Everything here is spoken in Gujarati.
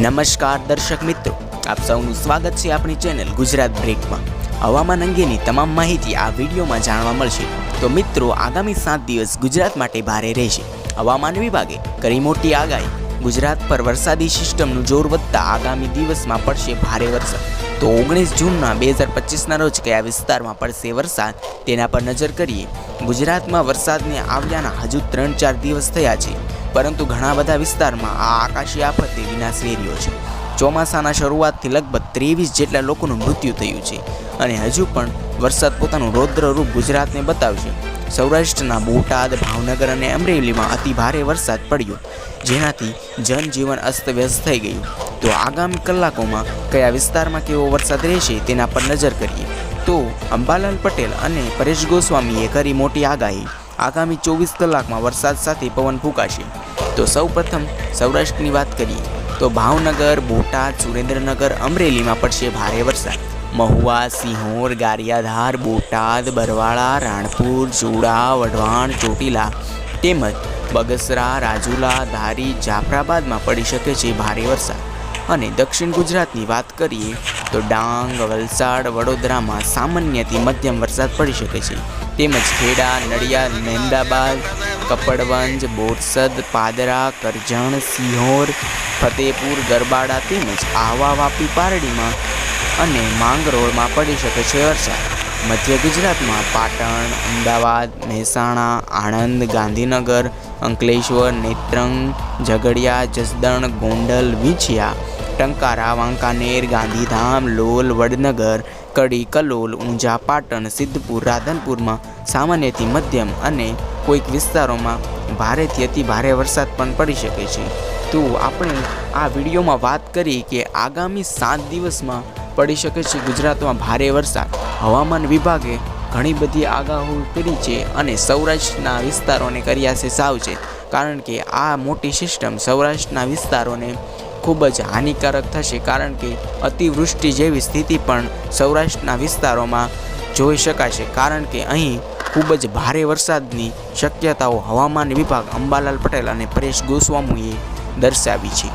નમસ્કાર દર્શક મિત્રો, આપ સૌનું સ્વાગત છે આપણી ચેનલ ગુજરાત બ્રેકમાં। હવામાન અંગેની તમામ માહિતી આ વિડીયોમાં જાણવા મળશે। તો મિત્રો, આગામી 7 દિવસ ગુજરાત માટે ભારે રહેશે। હવામાન વિભાગે કરી મોટી આગાહી। ગુજરાત પર વરસાદી સિસ્ટમનું જોર વધતા આગામી દિવસમાં પડશે ભારે વરસાદ। તો 19 જૂનના 2025ના રોજ કયા વિસ્તારમાં પડશે વરસાદ તેના પર નજર કરીએ। ગુજરાતમાં વરસાદને આવ્યાના હજુ 3-4 દિવસ થયા છે, પરંતુ ઘણા બધા વિસ્તારમાં આ આકાશી આફતે વિનાશ વેર્યો છે। ચોમાસાના શરૂઆતથી લગભગ 23 જેટલા લોકોનું મૃત્યુ થયું છે અને હજુ પણ વરસાદ પોતાનું રૌદ્ર રૂપ ગુજરાતને બતાવશે। સૌરાષ્ટ્રના બોટાદ, ભાવનગર અને અમરેલીમાં અતિ ભારે વરસાદ પડ્યો, જેનાથી જનજીવન અસ્તવ્યસ્ત થઈ ગયું। તો આગામી કલાકોમાં કયા વિસ્તારમાં કેવો વરસાદ રહેશે તેના પર નજર કરીએ। તો અંબાલાલ પટેલ અને પરેશ ગોસ્વામીએ કરી મોટી આગાહી। આગામી 24 કલાકમાં વરસાદ સાથે પવન ફૂંકાશે। તો સૌપ્રથમ સૌરાષ્ટ્રની વાત કરીએ તો ભાવનગર, બોટાદ, સુરેન્દ્રનગર, અમરેલીમાં પડશે ભારે વરસાદ। મહુવા, સિંહોર, ગારિયાધાર, બોટાદ, બરવાળા, રાણપુર, જોડા, વઢવાણ, ચોટીલા તેમજ બગસરા, રાજુલા, ધારી, જાફરાબાદમાં પડી શકે છે ભારે વરસાદ। અને દક્ષિણ ગુજરાતની વાત કરીએ તો ડાંગ, વલસાડ, વડોદરામાં સામાન્યથી મધ્યમ વરસાદ પડી શકે છે, તેમજ ખેડા, નડિયાદ, મહેમદાબાદ, કપડવંજ, બોરસદ, પાદરા, કરજણ, સિંહોર, ફતેપુર, ગરબાડા તેમજ આહવા, વાપી, પારડીમાં અને માંગરોળમાં પડી શકે છે વરસાદ। મધ્ય ગુજરાતમાં પાટણ, અમદાવાદ, મહેસાણા, આણંદ, ગાંધીનગર, અંકલેશ્વર, નેત્રંગ, ઝઘડિયા, જસદણ, ગોંડલ, વિંછિયા, ટંકારા, વાંકાનેર, ગાંધીધામ, લોલ, વડનગર, કડી, કલોલ, ઊંઝા, પાટણ, સિદ્ધપુર, રાધનપુરમાં સામાન્યથી મધ્યમ અને કોઈક વિસ્તારોમાં ભારેથી અતિ ભારે વરસાદ પણ પડી શકે છે। તો આપણે આ વિડીયોમાં વાત કરી કે આગામી 7 દિવસમાં પડી શકે છે ગુજરાતમાં ભારે વરસાદ। હવામાન વિભાગે ઘણી બધી આગાહીઓ કરી છે અને સૌરાષ્ટ્રના વિસ્તારોને કર્યા છે સાવચેત, કારણ કે આ મોટી સિસ્ટમ સૌરાષ્ટ્રના વિસ્તારોને ખૂબ જ હાનિકારક થશે, કારણ કે અતિવૃષ્ટિ જેવી સ્થિતિ પણ સૌરાષ્ટ્રના વિસ્તારોમાં જોઈ શકાશે, કારણ કે અહીં ખૂબ જ ભારે વરસાદની શક્યતાઓ હવામાન વિભાગ અંબાલાલ પટેલ અને પરેશ ગોસ્વામીએ દર્શાવી છે।